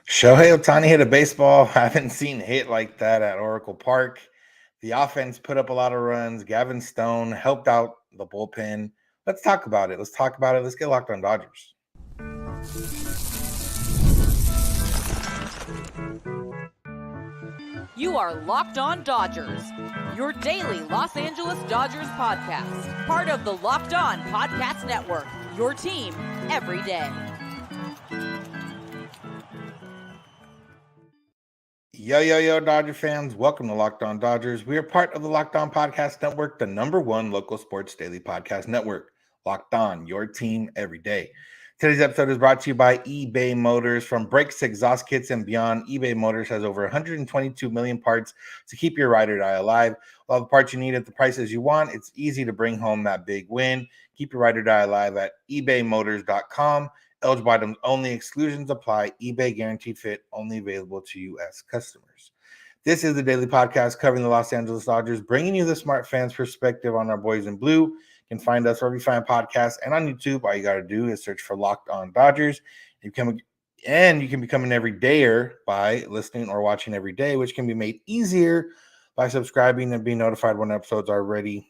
Shohei Ohtani hit a baseball. Haven't seen a hit like that at Oracle Park. The offense put up a lot of runs. Gavin Stone helped out the bullpen. Let's talk about it. Let's get locked on Dodgers. You are Locked On Dodgers, your daily Los Angeles Dodgers podcast. Part of the Locked On Podcast Network, your team every day. Yo, Dodger fans. Welcome to Locked On Dodgers. We are part of the Locked On Podcast Network, the #1 local sports daily podcast network. Locked On, your team every day. Today's episode is brought to you by eBay Motors. From brakes to exhaust kits and beyond, eBay Motors has over 122 million parts to keep your ride or die alive. All the parts you need at the prices you want, it's easy to bring home that big win. Keep your ride or die alive at ebaymotors.com. Eligible items only. Exclusions apply. eBay guaranteed fit. Only available to U.S. customers. This is the daily podcast covering the Los Angeles Dodgers, bringing you the smart fans' perspective on our boys in blue. You can find us wherever you find podcasts and on YouTube. All you got to do is search for Locked On Dodgers. You can become an everydayer by listening or watching every day, which can be made easier by subscribing and being notified when episodes are ready.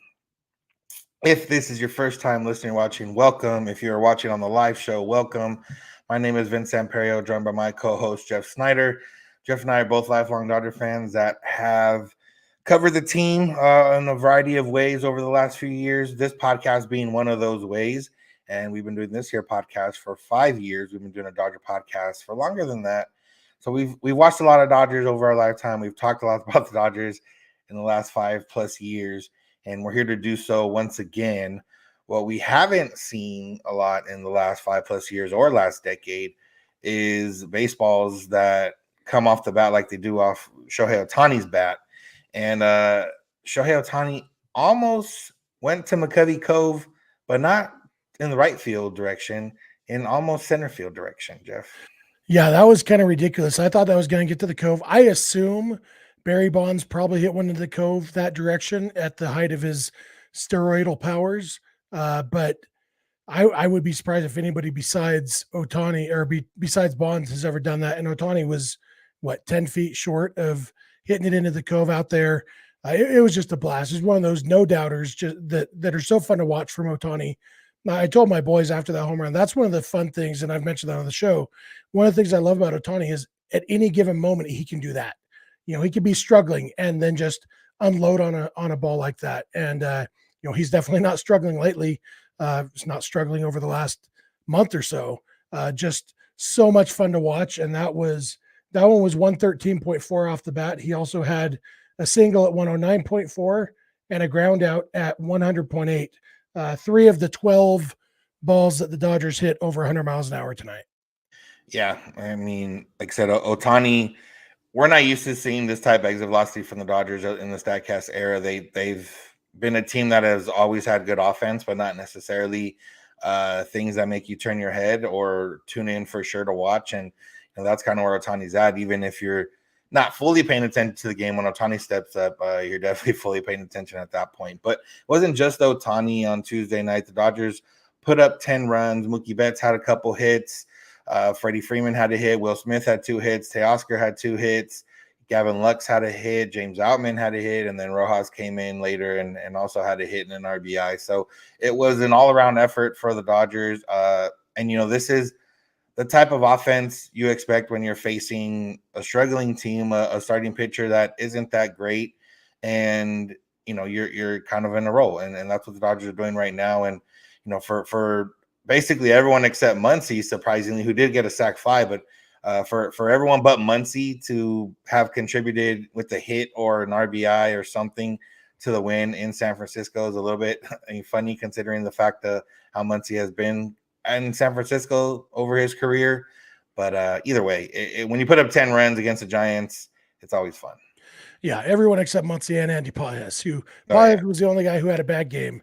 If this is your first time listening or watching, welcome. If you're watching on the live show, welcome. My name is Vince Samperio, joined by my co-host, Jeff Snyder. Jeff and I are both lifelong Dodger fans that have covered the team in a variety of ways over the last few years, this podcast being one of those ways. And we've been doing this here podcast for 5 years. We've been doing a Dodger podcast for longer than that. So we've watched a lot of Dodgers over our lifetime. We've talked a lot about the Dodgers in the last 5+ years. And we're here to do so once again. What we haven't seen a lot in the last 5+ years or last decade is baseballs that come off the bat like they do off Shohei Ohtani's bat. And Shohei Ohtani almost went to McCovey Cove, but not in the right field direction, in almost center field direction, Jeff. Yeah, that was kind of ridiculous. I thought that was going to get to the Cove. I assume Barry Bonds probably hit one into the Cove that direction at the height of his steroidal powers. But I would be surprised if anybody besides Ohtani or besides Bonds has ever done that. And Ohtani was, 10 feet short of hitting it into the Cove out there. It was just a blast. It was one of those no-doubters that are so fun to watch from Ohtani. I told my boys after that home run, that's one of the fun things, and I've mentioned that on the show. One of the things I love about Ohtani is at any given moment, he can do that. He could be struggling and then just unload on a ball like that. And, he's definitely not struggling lately. He's not struggling over the last month or so. Just so much fun to watch. And that one was 113.4 off the bat. He also had a single at 109.4 and a ground out at 100.8. 3 of the 12 balls that the Dodgers hit over 100 miles an hour tonight. Yeah, I mean, like I said, Ohtani, we're not used to seeing this type of exit velocity from the Dodgers in the StatCast era. They've been a team that has always had good offense, but not necessarily things that make you turn your head or tune in for sure to watch. And that's kind of where Ohtani's at. Even if you're not fully paying attention to the game, when Ohtani steps up, you're definitely fully paying attention at that point. But it wasn't just Ohtani on Tuesday night. The Dodgers put up 10 runs. Mookie Betts had a couple hits. Freddie Freeman had a hit. Will Smith had 2 hits. Teoscar had 2 hits. Gavin Lux had a hit. James Outman had a hit. And then Rojas came in later and also had a hit and an RBI. So it was an all-around effort for the Dodgers. And this is the type of offense you expect when you're facing a struggling team, a starting pitcher that isn't that great. And, you're kind of in a roll. And that's what the Dodgers are doing right now. And, for basically everyone except Muncy, surprisingly, who did get a sac fly, but for everyone but Muncy to have contributed with a hit or an RBI or something to the win in San Francisco is a little bit funny considering the fact that how Muncy has been in San Francisco over his career. But either way, when you put up 10 runs against the Giants, it's always fun. Yeah, everyone except Muncy and Andy Paez, Paez was the only guy who had a bad game.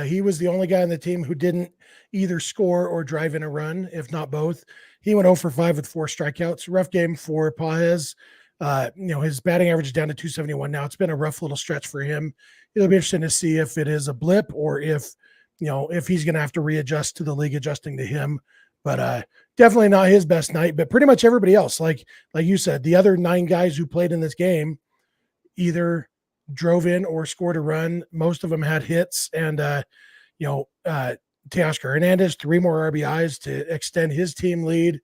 He was the only guy on the team who didn't either score or drive in a run, if not both. He went 0 for 5 with 4 strikeouts. Rough game for Paez. His batting average is down to 271 now. It's been a rough little stretch for him. It'll be interesting to see if it is a blip or if he's going to have to readjust to the league adjusting to him. but definitely not his best night. But pretty much everybody else, like you said, the other 9 guys who played in this game either drove in or scored a run. Most of them had hits, and Teoscar Hernandez 3 more RBIs to extend his team lead.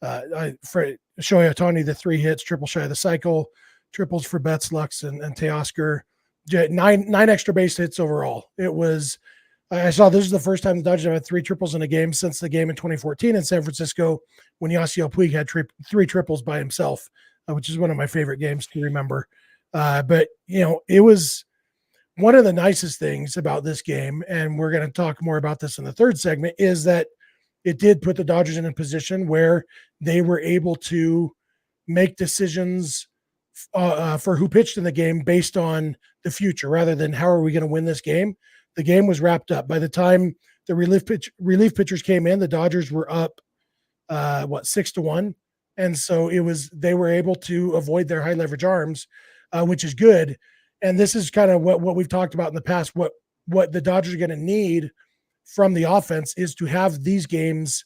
For Shohei Ohtani, the 3 hits, triple shy of the cycle, triples for Betts, Lux, and Teoscar. 9 extra base hits overall. It was. I saw this is the first time the Dodgers have had 3 triples in a game since the game in 2014 in San Francisco when Yasiel Puig had 3 triples by himself, which is one of my favorite games to remember. But it was one of the nicest things about this game, and we're going to talk more about this in the third segment, is that it did put the Dodgers in a position where they were able to make decisions for who pitched in the game based on the future rather than how are we going to win this game. The game was wrapped up. By the time the relief pitchers came in, the Dodgers were up 6-1. And so they were able to avoid their high leverage arms, which is good. And this is kind of what we've talked about in the past. What the Dodgers are going to need from the offense is to have these games.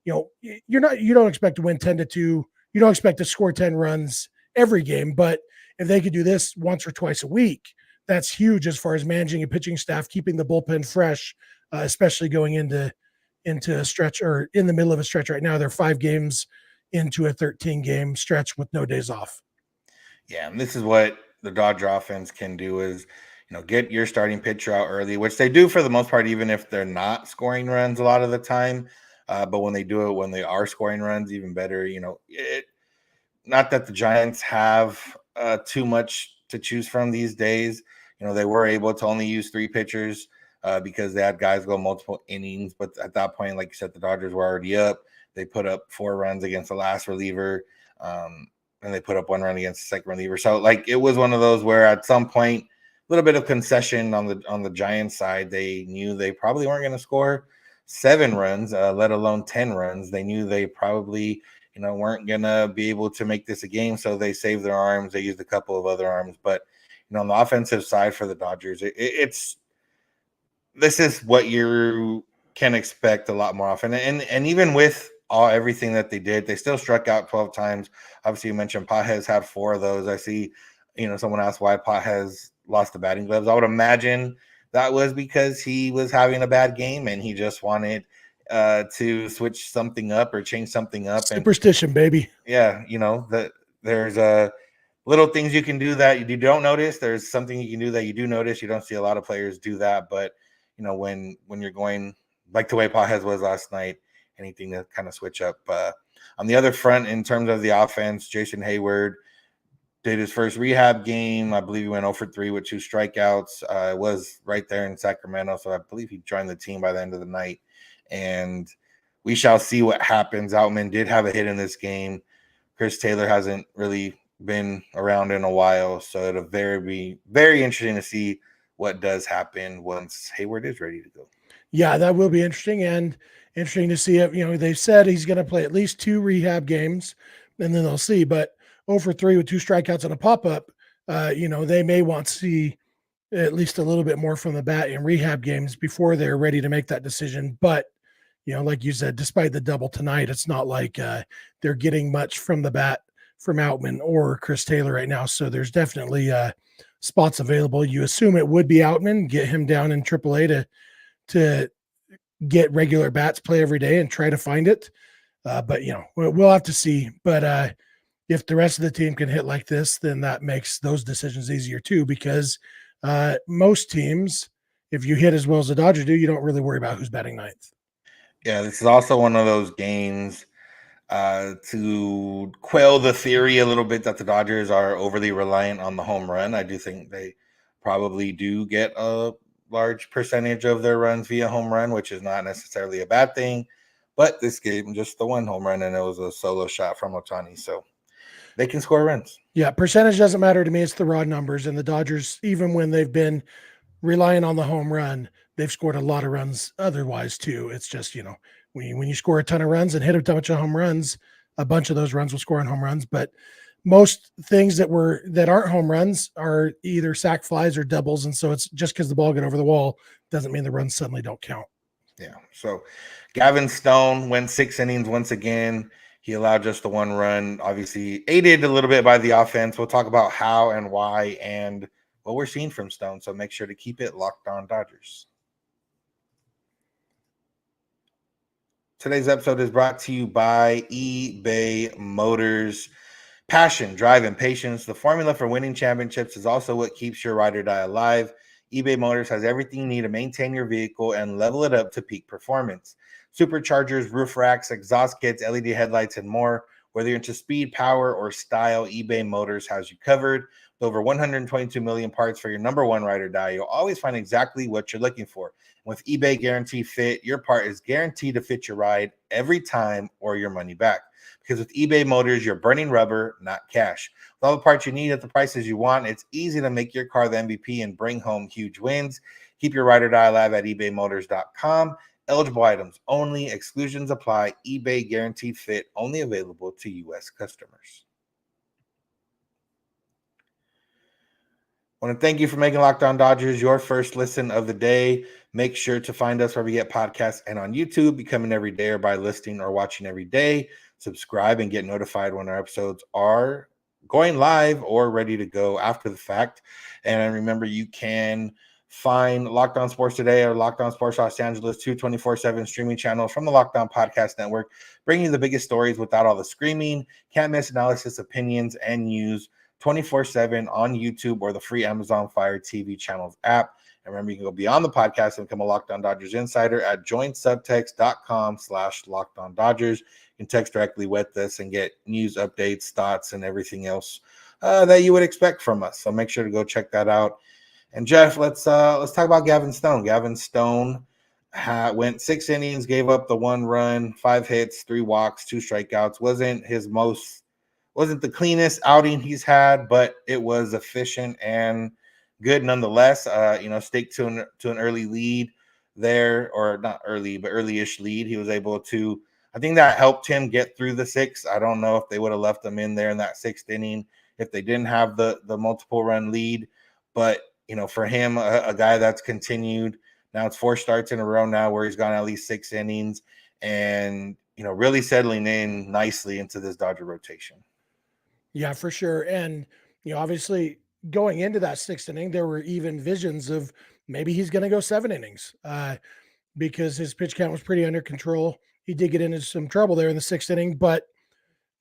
You don't expect to win 10-2. You don't expect to score 10 runs every game, but if they could do this once or twice a week, that's huge as far as managing a pitching staff, keeping the bullpen fresh, especially going into a stretch or in the middle of a stretch right now. They're 5 games into a 13-game stretch with no days off. Yeah, and this is what the Dodger offense can do is, get your starting pitcher out early, which they do for the most part, even if they're not scoring runs a lot of the time. But when they do it, when they are scoring runs, even better. Not that the Giants have too much to choose from these days. They were able to only use 3 pitchers because they had guys go multiple innings. But at that point, like you said, the Dodgers were already up. They put up 4 runs against the last reliever, and they put up 1 run against the second reliever. So, it was one of those where at some point, a little bit of concession on the Giants side. They knew they probably weren't going to score 7 runs, let alone 10 runs. They knew they probably weren't going to be able to make this a game. So they saved their arms. They used a couple of other arms. But, on the offensive side for the Dodgers, this is what you can expect a lot more often. And even with everything that they did, they still struck out 12 times. Obviously, you mentioned Pages had 4 of those. I see, someone asked why Pages lost the batting gloves. I would imagine that was because he was having a bad game and he just wanted to switch something up or change something up. Superstition, baby. Yeah, that there's little things you can do that you don't notice. There's something you can do that you do notice. You don't see a lot of players do that, but when you're going like the way Pages was last night, anything to kind of switch up. On the other front, in terms of the offense, Jason Hayward did his first rehab game. I believe he went 0 for 3 with 2 strikeouts. It was right there in Sacramento, so I believe he joined the team by the end of the night. And we shall see what happens. Outman did have a hit in this game. Chris Taylor hasn't really been around in a while, so it'll be very interesting to see what does happen once Hayward is ready to go. Yeah, that will be interesting, and interesting to see it. They said he's going to play at least 2 rehab games, and then they'll see. But 0 for 3 with 2 strikeouts and a pop-up, they may want to see at least a little bit more from the bat in rehab games before they're ready to make that decision. But, like you said, despite the double tonight, it's not like they're getting much from the bat from Outman or Chris Taylor right now. So there's definitely spots available. You assume it would be Outman, get him down in AAA to get regular bats, play every day and try to find it. But, we'll have to see. But if the rest of the team can hit like this, then that makes those decisions easier too, because most teams, if you hit as well as the Dodgers do, you don't really worry about who's batting ninth. Yeah, this is also one of those games to quell the theory a little bit that the Dodgers are overly reliant on the home run. I do think they probably do get a large percentage of their runs via home run, which is not necessarily a bad thing. But this game, just the 1 home run, and it was a solo shot from Ohtani. So they can score runs. Yeah, percentage doesn't matter to me. It's the raw numbers. And the Dodgers, even when they've been relying on the home run, they've scored a lot of runs otherwise too. It's just, when you score a ton of runs and hit a bunch of home runs, a bunch of those runs will score on home runs. But most things that aren't home runs are either sac flies or doubles. And so it's just because the ball got over the wall doesn't mean the runs suddenly don't count. Yeah. So Gavin Stone went 6 innings once again. He allowed just the 1 run, obviously aided a little bit by the offense. We'll talk about how and why and what we're seeing from Stone. So make sure to keep it locked on Dodgers. Today's episode is brought to you by eBay Motors. Passion, drive, and patience. The formula for winning championships is also what keeps your ride or die alive. eBay Motors has everything you need to maintain your vehicle and level it up to peak performance. Superchargers, roof racks, exhaust kits, LED headlights, and more. Whether you're into speed, power, or style, eBay Motors has you covered. With over 122 million parts for your number one ride or die, you'll always find exactly what you're looking for. With eBay Guarantee Fit, your part is guaranteed to fit your ride every time or your money back. Because with eBay Motors, you're burning rubber, not cash. With all the parts you need at the prices you want, it's easy to make your car the MVP and bring home huge wins. Keep your ride or die alive at ebaymotors.com. Eligible items only. Exclusions apply. eBay Guaranteed Fit only available to U.S. customers. I want to thank you for making Locked On Dodgers your first listen of the day. Make sure to find us wherever you get podcasts and on YouTube. Becoming every day or by listening or watching every day. Subscribe and get notified when our episodes are going live or ready to go after the fact. And remember, you can find Locked On Sports Today or Locked On Sports Los Angeles 24/7 streaming channels from the Locked On Podcast Network, bringing you the biggest stories without all the screaming. Can't miss analysis, opinions, and news 24/7 on YouTube or the free Amazon Fire TV channels app. And remember, you can go beyond the podcast and become a Locked On Dodgers insider at joinsubtext.com/Locked On Dodgers. You can text directly with us and get news updates, thoughts, and everything else that you would expect from us. So make sure to go check that out. And Jeff, let's talk about Gavin Stone. Gavin Stone went 6 innings, gave up the 1 run, 5 hits, 3 walks, 2 strikeouts. Wasn't the cleanest outing he's had, but it was efficient and good nonetheless. Stick to an early lead there, or not early, but early-ish lead. He was able to, I think that helped him get through the 6th. I don't know if they would have left him in there in that 6th inning if they didn't have the multiple run lead. But, for him, a guy that's continued, now it's 4 starts in a row now where he's gone at least 6 innings and, really settling in nicely into this Dodger rotation. Yeah, for sure. And, obviously going into that 6th inning, there were even visions of maybe he's going to go 7 innings because his pitch count was pretty under control. He did get into some trouble there in the 6th inning, but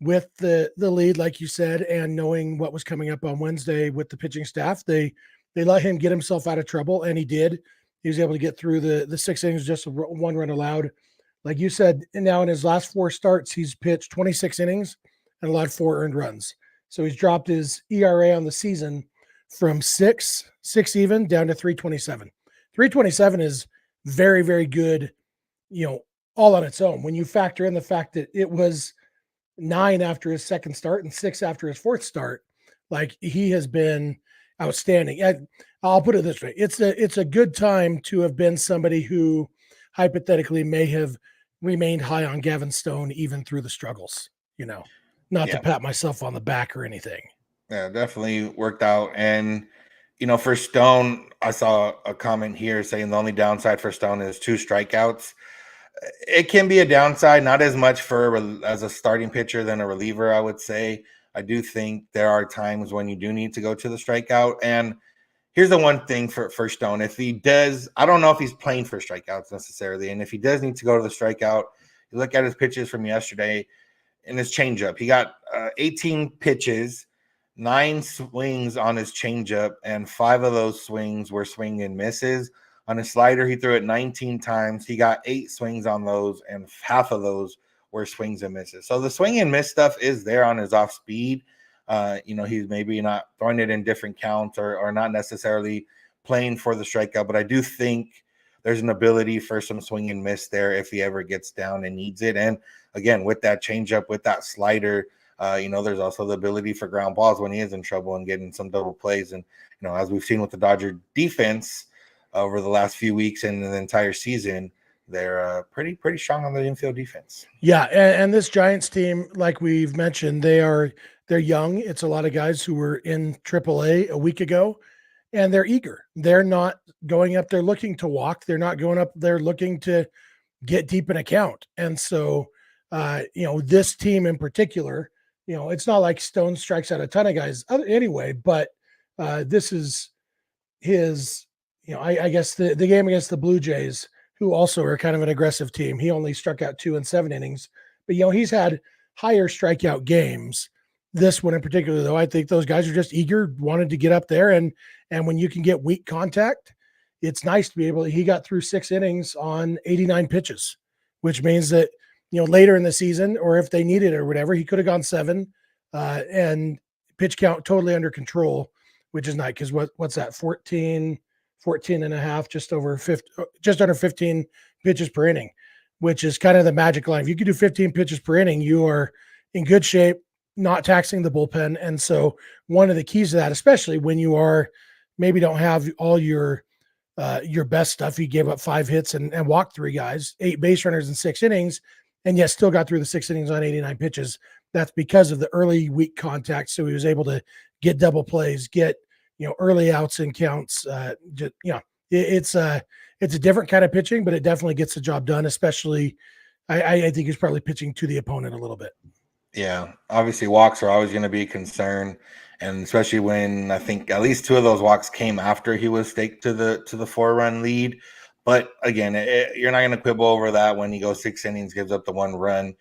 with the lead, like you said, and knowing what was coming up on Wednesday with the pitching staff, they let him get himself out of trouble, and he did. He was able to get through the 6 innings, just 1 run allowed. Like you said, now in his last 4 starts, he's pitched 26 innings and allowed 4 earned runs. So he's dropped his ERA on the season from 6 even down to 3.27. 3.27 is very, very good, all on its own. When you factor in the fact that it was 9 after his 2nd start and 6 after his 4th start, like he has been outstanding. I'll put it this way. It's a good time to have been somebody who hypothetically may have remained high on Gavin Stone even through the struggles, not to pat myself on the back or anything. Yeah, definitely worked out. And, for Stone, I saw a comment here saying the only downside for Stone is 2 strikeouts. It can be a downside, not as much as a starting pitcher than a reliever, I would say. I do think there are times when you do need to go to the strikeout. And here's the one thing for Stone. If he does, I don't know if he's playing for strikeouts necessarily. And if he does need to go to the strikeout, you look at his pitches from yesterday in his changeup. He got 18 pitches, 9 swings on his changeup, and 5 of those swings were swing and misses. On his slider, he threw it 19 times. He got 8 swings on those, and half of those were swings and misses. So the swing and miss stuff is there on his off speed. He's maybe not throwing it in different counts or not necessarily playing for the strikeout, but I do think there's an ability for some swing and miss there if he ever gets down and needs it. And again, with that changeup, with that slider, there's also the ability for ground balls when he is in trouble and getting some double plays. And, as we've seen with the Dodger defense over the last few weeks and the entire season, they're pretty strong on the infield defense. Yeah, and this Giants team, like we've mentioned, they're young. It's a lot of guys who were in AAA a week ago, and they're eager. They're not going up there looking to walk. They're not going up there looking to get deep in a count. And so, this team in particular, it's not like Stone strikes out a ton of guys anyway, but this is his, I guess the game against the Blue Jays, who also are kind of an aggressive team. He only struck out 2 in 7 innings, but he's had higher strikeout games. This one in particular, though, I think those guys are just eager, wanted to get up there, and when you can get weak contact, it's nice to be able. He got through 6 innings on 89 pitches, which means that later in the season, or if they needed it or whatever, he could have gone 7, and pitch count totally under control, which is nice because what's that 14 and a half, just over 50, just under 15 pitches per inning, which is kind of the magic line. If you could do 15 pitches per inning, you are in good shape, not taxing the bullpen. And so one of the keys to that, especially when you are maybe don't have all your best stuff, he gave up 5 hits and walked 3 guys, 8 base runners in 6 innings, and yet still got through the 6 innings on 89 pitches. That's because of the early weak contact. So he was able to get double plays, get early outs and counts. It's a different kind of pitching, but it definitely gets the job done. Especially, I think he's probably pitching to the opponent a little bit. Yeah, obviously walks are always going to be a concern, and especially when I think at least 2 of those walks came after he was staked to the 4-run lead. But again, you're not going to quibble over that when he goes 6 innings, gives up the 1 run.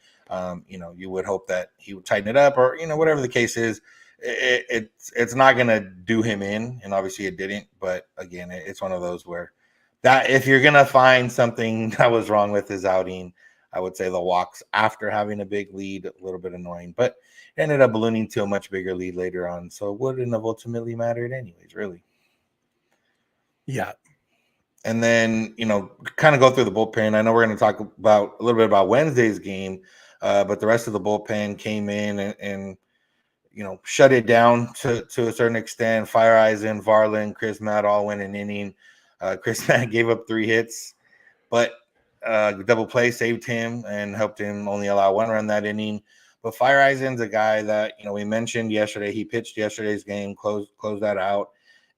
You would hope that he would tighten it up, or whatever the case is. It's not going to do him in, and obviously it didn't. But again, it's one of those where that if you're going to find something that was wrong with his outing, I would say the walks after having a big lead, a little bit annoying, but it ended up ballooning to a much bigger lead later on. So it wouldn't have ultimately mattered anyways, really. Yeah. And then, kind of go through the bullpen. I know we're going to talk about a little bit about Wednesday's game, but the rest of the bullpen came in and shut it down to a certain extent. Fireisen, Varland, Chris Matt all went an inning. Chris Matt gave up 3 hits, but double play saved him and helped him only allow 1 run that inning. But Fireisen's a guy that we mentioned yesterday. He pitched yesterday's game, closed that out,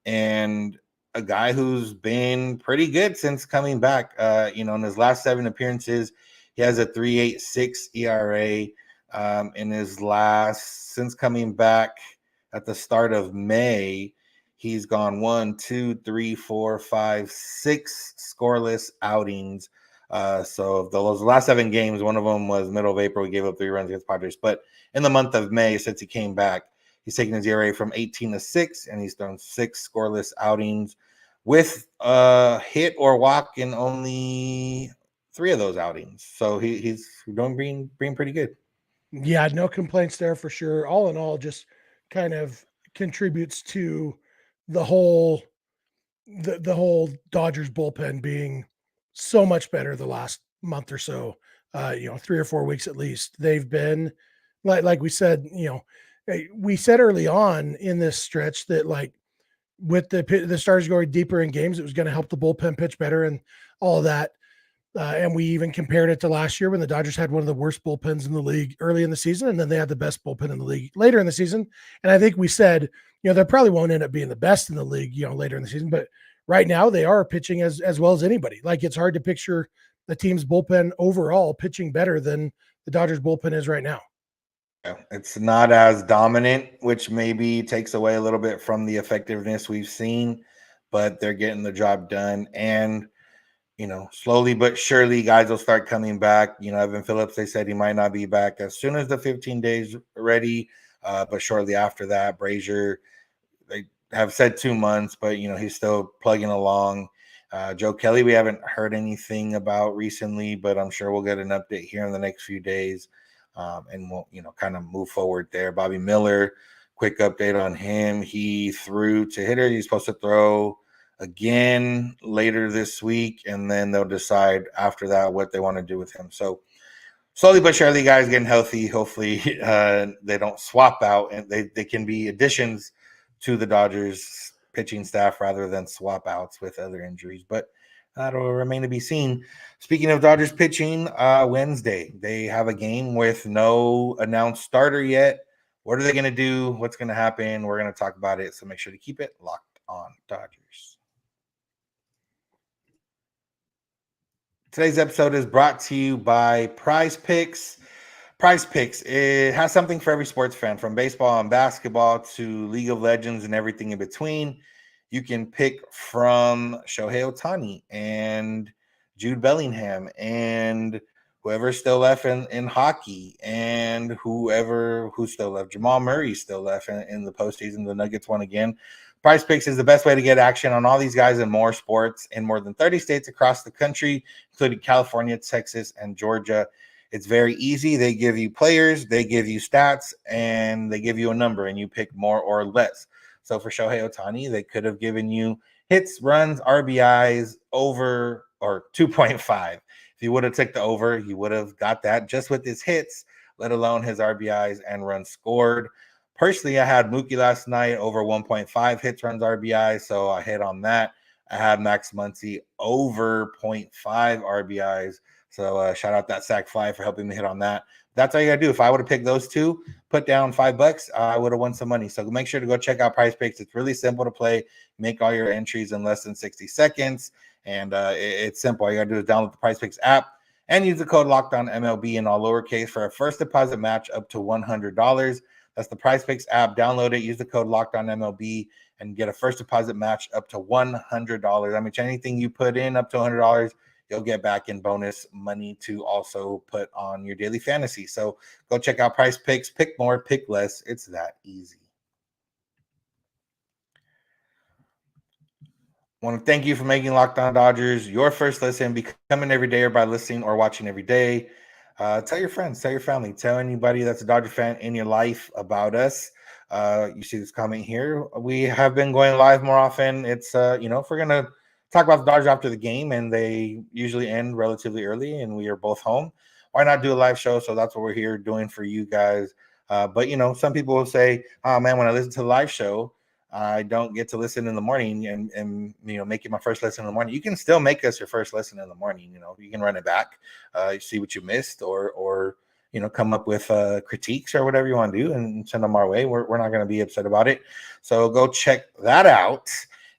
and a guy who's been pretty good since coming back. In his last 7 appearances, he has a 3.86 ERA. In his since coming back at the start of May, he's gone 1, 2, 3, 4, 5, 6 scoreless outings. So those last 7 games, one of them was middle of April. He gave up 3 runs against Padres. But in the month of May, since he came back, he's taken his ERA from 18 to 6, and he's done 6 scoreless outings with a hit or walk in only 3 of those outings. So he's being pretty good. Yeah, no complaints there for sure. All in all, just kind of contributes to the whole Dodgers bullpen being so much better the last month or so. 3 or 4 weeks at least. They've been like we said, we said early on in this stretch that with the stars going deeper in games, it was going to help the bullpen pitch better and all of that. And we even compared it to last year when the Dodgers had one of the worst bullpens in the league early in the season, and then they had the best bullpen in the league later in the season. And I think we said, they probably won't end up being the best in the league, later in the season, but right now they are pitching as well as anybody. It's hard to picture the team's bullpen overall pitching better than the Dodgers bullpen is right now. It's not as dominant, which maybe takes away a little bit from the effectiveness we've seen, but they're getting the job done. And slowly but surely, guys will start coming back. Evan Phillips, they said he might not be back as soon as the 15 days ready, but shortly after that. Brazier, they have said 2 months, but he's still plugging along. Joe Kelly, we haven't heard anything about recently, but I'm sure we'll get an update here in the next few days, and we'll kind of move forward there. Bobby Miller, quick update on him. He threw to hitter. He's supposed to throw again later this week, and then they'll decide after that what they want to do with him. So slowly but surely, guys getting healthy. Hopefully they don't swap out, and they can be additions to the Dodgers pitching staff rather than swap outs with other injuries, but that'll remain to be seen. Speaking of Dodgers pitching, Wednesday they have a game with no announced starter yet. What are they going to do? What's going to happen? We're going to talk about it, so make sure to keep it locked on Dodgers. Today's episode is brought to you by PrizePicks. PrizePicks, it has something for every sports fan, from baseball and basketball to League of Legends and everything in between. You can pick from Shohei Ohtani and Jude Bellingham and whoever's still left in hockey and who's still left. Jamal Murray's still left in the postseason. The Nuggets won again. PrizePicks is the best way to get action on all these guys and more sports in more than 30 states across the country, including California, Texas, and Georgia. It's very easy. They give you players, they give you stats, and they give you a number, and you pick more or less. So for Shohei Ohtani, they could have given you hits, runs, RBIs, over, or 2.5. If you would have took the over, you would have got that just with his hits, let alone his RBIs and runs scored. Personally, I had Mookie last night over 1.5 hits, runs, RBIs, so I hit on that. I had Max Muncy over 0.5 RBIs. So shout out that Sack Fly for helping me hit on that. That's all you gotta do. If I would have picked those two, put down $5, I would have won some money. So make sure to go check out PrizePicks. It's really simple to play. Make all your entries in less than 60 seconds. And it's simple. All you gotta do is download the PrizePicks app and use the code LOCKEDONMLB in all lowercase for a first deposit match up to $100. That's the PrizePicks app. Download it. Use the code LOCKEDONMLB and get a first deposit match up to $100. I mean, anything you put in up to $100, you'll get back in bonus money to also put on your daily fantasy. So go check out PrizePicks. Pick more, pick less. It's that easy. I want to thank you for making Locked On Dodgers your first listen. Becoming every day or by listening or watching every day. Tell your friends, tell your family, tell anybody that's a Dodger fan in your life about us. You see this comment here. We have been going live more often. It's, if we're going to talk about the Dodgers after the game, and they usually end relatively early, and we are both home, why not do a live show? So that's what we're here doing for you guys. But, some people will say, oh, man, when I listen to the live show, I don't get to listen in the morning and make it my first listen in the morning. You can still make us your first listen in the morning. You can run it back, see what you missed, or come up with critiques or whatever you want to do and send them our way. We're not going to be upset about it. So go check that out.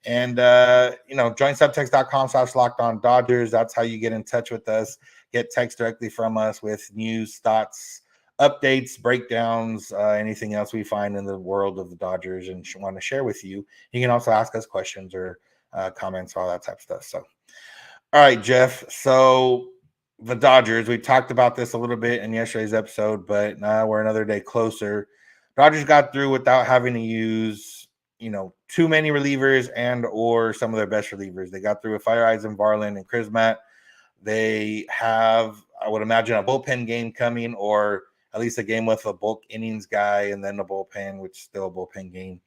And, join subtext.com/LockedOnDodgers. That's how you get in touch with us. Get text directly from us with news, thoughts, updates, breakdowns, anything else we find in the world of the Dodgers and want to share with you. You can also ask us questions or comments, all that type of stuff. So, all right, Jeff. So the Dodgers, we talked about this a little bit in yesterday's episode, but now we're another day closer. Dodgers got through without having to use, too many relievers and or some of their best relievers. They got through with Fire Eisen, Varland, and Krismat. They have, I would imagine, a bullpen game coming, or at least a game with a bulk innings guy and then the bullpen, which is still a bullpen game.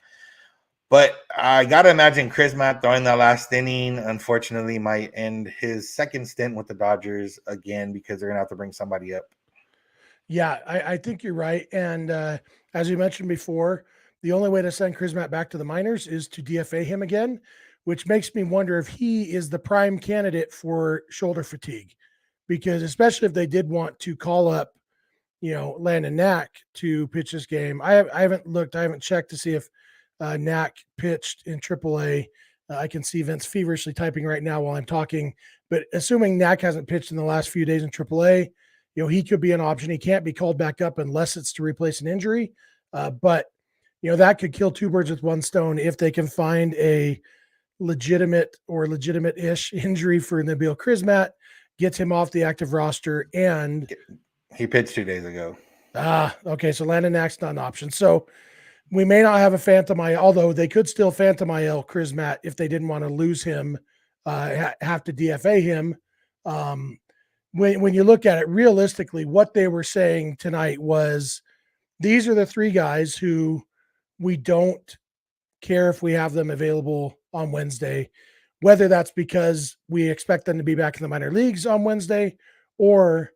But I got to imagine Krismat throwing that last inning, unfortunately, might end his second stint with the Dodgers again, because they're going to have to bring somebody up. Yeah, I think you're right. And as you mentioned before, the only way to send Krismat back to the minors is to DFA him again, which makes me wonder if he is the prime candidate for shoulder fatigue. Because especially if they did want to call up, Landon Knack to pitch this game. I haven't checked to see if Knack pitched in AAA. I can see Vince feverishly typing right now while I'm talking. But assuming Knack hasn't pitched in the last few days in AAA, he could be an option. He can't be called back up unless it's to replace an injury. But that could kill two birds with one stone if they can find a legitimate-ish injury for Nabil Krismat, gets him off the active roster, and he pitched 2 days ago. Okay. So Landon Knack's not an option. So we may not have a phantom IL, although they could still phantom IL Krismat if they didn't want to lose him, have to DFA him. When you look at it realistically, what they were saying tonight was, these are the three guys who we don't care if we have them available on Wednesday, whether that's because we expect them to be back in the minor leagues on Wednesday or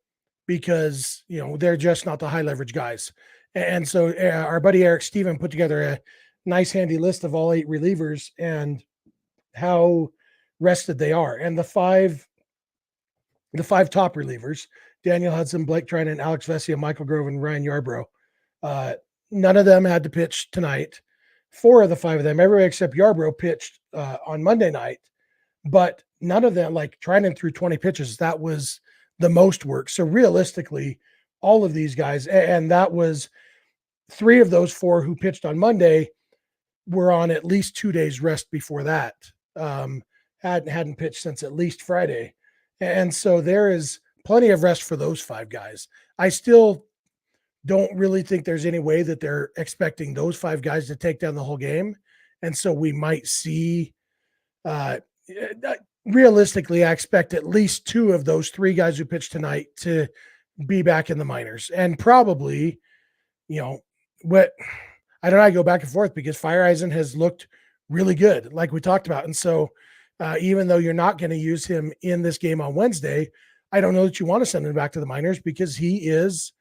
because, they're just not the high leverage guys. And so our buddy Eric Steven put together a nice handy list of all 8 relievers and how rested they are. And the five top relievers, Daniel Hudson, Blake Trinan, Alex Vesia, Michael Grove, and Ryan Yarbrough. None of them had to pitch tonight. 4 of the 5 of them, everybody except Yarbrough, pitched on Monday night. But none of them, like Trinan threw 20 pitches. That was the most work. So realistically, all of these guys, and that was 3 of those 4 who pitched on Monday were on at least 2 days rest before that. Hadn't pitched since at least Friday. And so there is plenty of rest for those 5 guys. I still don't really think there's any way that they're expecting those 5 guys to take down the whole game. And so we might see, realistically, I expect at least 2 of those 3 guys who pitched tonight to be back in the minors. And probably, what I don't know, I go back and forth because Fireeisen has looked really good, like we talked about. And so even though you're not going to use him in this game on Wednesday, I don't know that you want to send him back to the minors because he is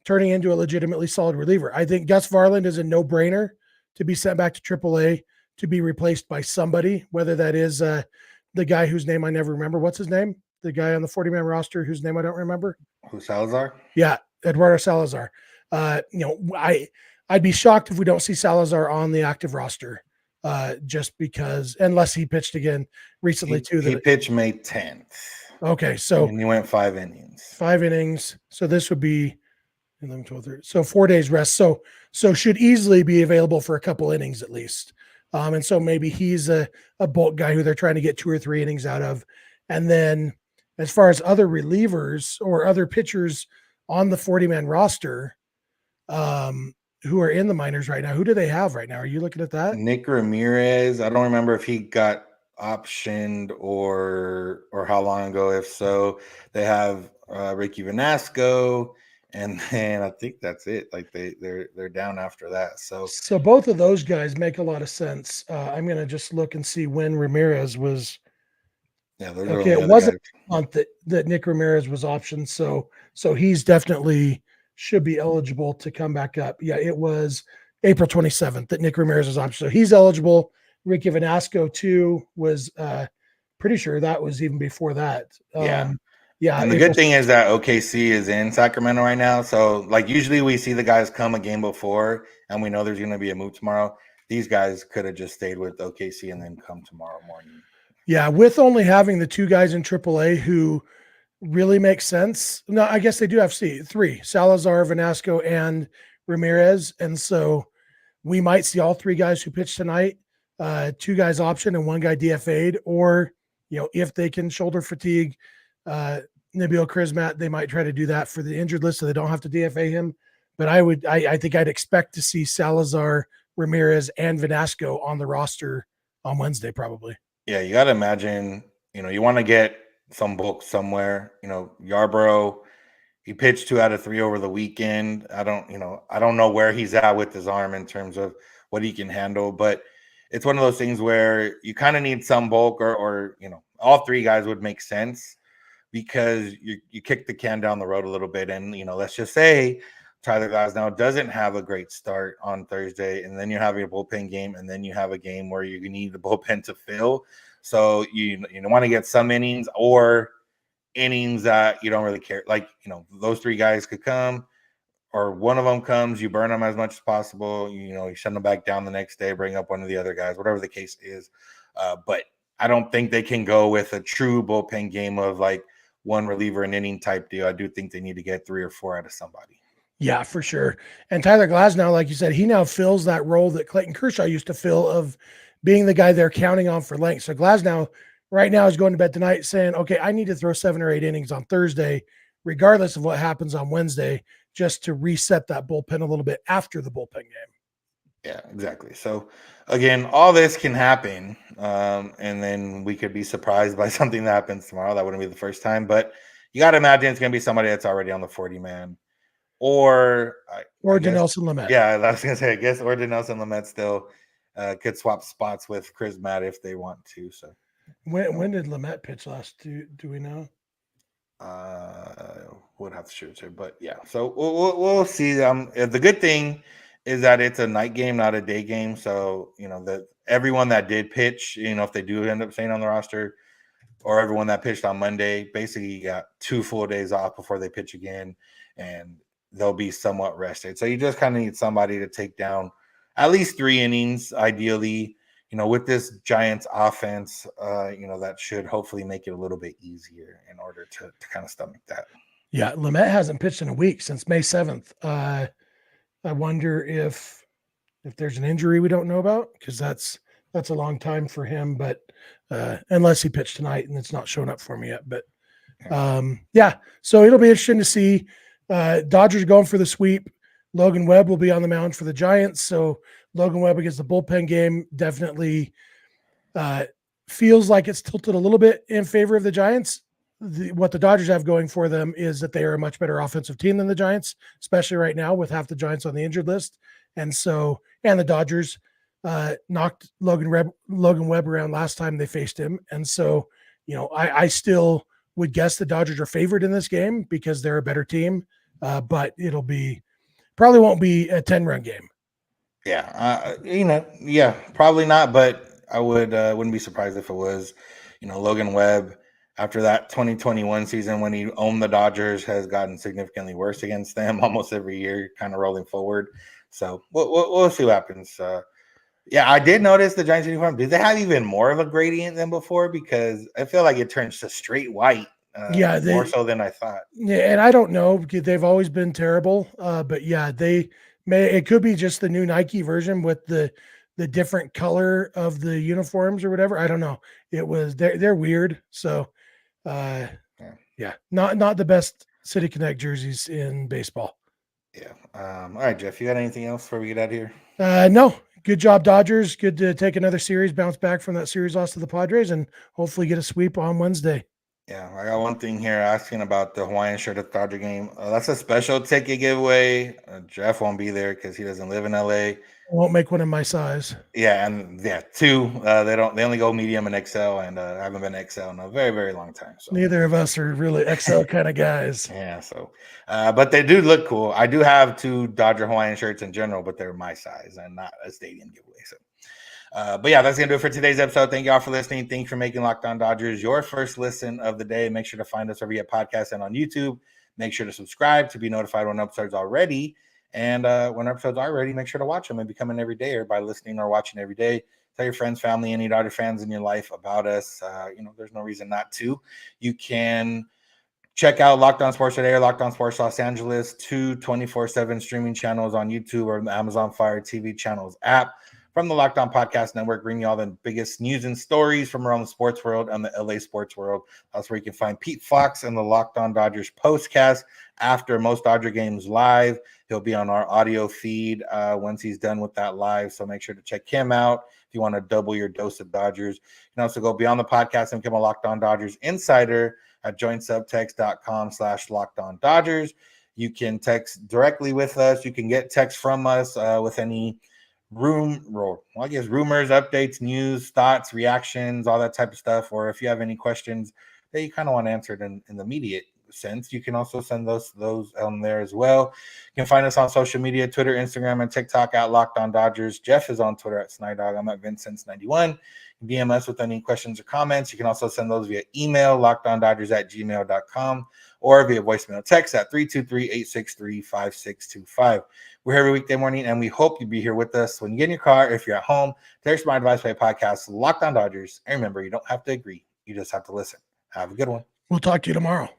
turning into a legitimately solid reliever. I think Gus Varland is a no-brainer to be sent back to AAA to be replaced by somebody, whether that is the guy whose name I never remember. What's his name? The guy on the 40-man roster whose name I don't remember. Who, Salazar? Yeah, Eduardo Salazar. I'd be shocked if we don't see Salazar on the active roster. Just because, unless he pitched again recently too. He pitched May 10th. Okay, so and he went 5 innings. 5 innings. So this would be 11, 12, 13. So 4 days rest. So should easily be available for a couple innings at least. And so maybe he's a bulk guy who they're trying to get 2 or 3 innings out of. And then as far as other relievers or other pitchers on the 40-man roster, who are in the minors right now, who do they have right now? Are you looking at that? Nick Ramirez. I don't remember if he got optioned or how long ago. If so, they have Ricky Vanasco, and then I think that's it. Like they're down after that. So both of those guys make a lot of sense. I'm gonna just look and see when Ramirez was. Yeah, okay. It wasn't a month that Nick Ramirez was optioned, so he's definitely should be eligible to come back up. Yeah, it was April 27th that Nick Ramirez was optioned, so he's eligible. Ricky Vanasco too was pretty sure that was even before that. Yeah. Yeah. And the good thing is that OKC is in Sacramento right now. So like usually we see the guys come a game before and we know there's going to be a move tomorrow. These guys could have just stayed with OKC and then come tomorrow morning. Yeah. With only having the 2 guys in AAA who really makes sense. No, I guess they do have 3, Salazar, Vanasco, and Ramirez. And so we might see all 3 guys who pitched tonight, 2 guys option and 1 guy DFA'd, or, if they can shoulder fatigue, Nabil Krismat, they might try to do that for the injured list so they don't have to DFA him. But I think I'd expect to see Salazar, Ramirez, and Vanasco on the roster on Wednesday, probably. Yeah, you got to imagine, you want to get some bulk somewhere. Yarbrough, he pitched 2 out of 3 over the weekend. I don't know where he's at with his arm in terms of what he can handle, but it's one of those things where you kind of need some bulk or all 3 guys would make sense because you kick the can down the road a little bit. And, let's just say Tyler Glasnow doesn't have a great start on Thursday, and then you're having a bullpen game, and then you have a game where you need the bullpen to fill. So you want to get some innings or innings that you don't really care. Like, those 3 guys could come, or one of them comes, you burn them as much as possible. You send them back down the next day, bring up one of the other guys, whatever the case is. But I don't think they can go with a true bullpen game of like 1 reliever an inning type deal. I do think they need to get 3 or 4 out of somebody. Yeah, for sure. And Tyler Glasnow, like you said, he now fills that role that Clayton Kershaw used to fill of being the guy they're counting on for length. So Glasnow right now is going to bed tonight saying, okay, I need to throw 7 or 8 innings on Thursday, regardless of what happens on Wednesday, just to reset that bullpen a little bit after the bullpen game. Yeah, exactly. So again, all this can happen. And then we could be surprised by something that happens tomorrow. That wouldn't be the first time, but you got to imagine it's going to be somebody that's already on the 40-man. Or Dinelson Lamet. Yeah, I was gonna say, I guess, or Dinelson Lamet still could swap spots with Krismat if they want to. So when did Lamet pitch last? Do we know? Would have to shoot it, but yeah. So we'll see. The good thing is that it's a night game, not a day game. So that everyone that did pitch, if they do end up staying on the roster, or everyone that pitched on Monday, basically got 2 full days off before they pitch again, and they'll be somewhat rested. So you just kind of need somebody to take down at least 3 innings, ideally, with this Giants offense, that should hopefully make it a little bit easier in order to kind of stomach that. Yeah, Lamet hasn't pitched in a week since May 7th. I wonder if there's an injury we don't know about, because that's a long time for him. But unless he pitched tonight, and it's not showing up for me yet. But so it'll be interesting to see. Dodgers going for the sweep. Logan Webb will be on the mound for the Giants. So Logan Webb against the bullpen game definitely feels like it's tilted a little bit in favor of the Giants. What the Dodgers have going for them is that they are a much better offensive team than the Giants, especially right now with half the Giants on the injured list. And the Dodgers knocked Logan Webb around last time they faced him. And so, I still would guess the Dodgers are favored in this game because they're a better team. But probably won't be a 10-run game. Yeah. Probably not, but I wouldn't be surprised if it was. Logan Webb, after that 2021 season when he owned the Dodgers, has gotten significantly worse against them almost every year, kind of rolling forward. So we'll see what happens. I did notice the Giants uniform. Did they have even more of a gradient than before? Because I feel like it turns to straight white. More so than I thought. Yeah, and I don't know, because they've always been terrible. But yeah, it could be just the new Nike version with the different color of the uniforms or whatever. I don't know. They're weird. So not the best City Connect jerseys in baseball. Yeah. All right, Jeff, you got anything else before we get out of here? No. Good job, Dodgers. Good to take another series, bounce back from that series loss to the Padres, and hopefully get a sweep on Wednesday. Yeah, I got one thing here asking about the Hawaiian shirt at the Dodger game. That's a special ticket giveaway. Jeff won't be there because he doesn't live in LA. Won't make one in my size. Yeah, and two. They only go medium and XL, and I haven't been XL in a very, very long time. So neither of us are really XL kind of guys. Yeah, so but they do look cool. I do have 2 Dodger Hawaiian shirts in general, but they're my size and not a stadium giveaway. So but yeah, that's going to do it for today's episode. Thank you all for listening. Thanks for making Locked On Dodgers your first listen of the day. Make sure to find us wherever you get podcasts and on YouTube. Make sure to subscribe to be notified when episodes are ready. And when episodes are ready, make sure to watch them and become an everydayer by listening or watching every day. Tell your friends, family, any Dodger fans in your life about us. There's no reason not to. You can check out Locked On Sports Today or Locked On Sports Los Angeles, 2 24/7 streaming channels on YouTube or the Amazon Fire TV channels app. From the Locked On Podcast Network, bringing you all the biggest news and stories from around the sports world and the LA sports world. That's where you can find Pete Fox and the Locked On Dodgers postcast after most Dodger games live. He'll be on our audio feed once he's done with that live, so make sure to check him out if you want to double your dose of Dodgers. You can also go beyond the podcast and become a Locked On Dodgers insider at joinsubtext.com/LockedOnDodgers. You can text directly with us. You can get text from us with any rumors, updates, news, thoughts, reactions, all that type of stuff. Or if you have any questions that you kind of want answered in the immediate sense, you can also send those on there as well. You can find us on social media, Twitter, Instagram, and TikTok at Locked On Dodgers. Jeff is on Twitter at Snydog. I'm at Vincents91. DM us with any questions or comments. You can also send those via email, lockedondodgers@gmail.com, or via voicemail text at 323-863-5625. We're here every weekday morning, and we hope you'll be here with us when you get in your car. If you're at home, there's my advice by podcast, Locked On Dodgers. And remember, you don't have to agree. You just have to listen. Have a good one. We'll talk to you tomorrow.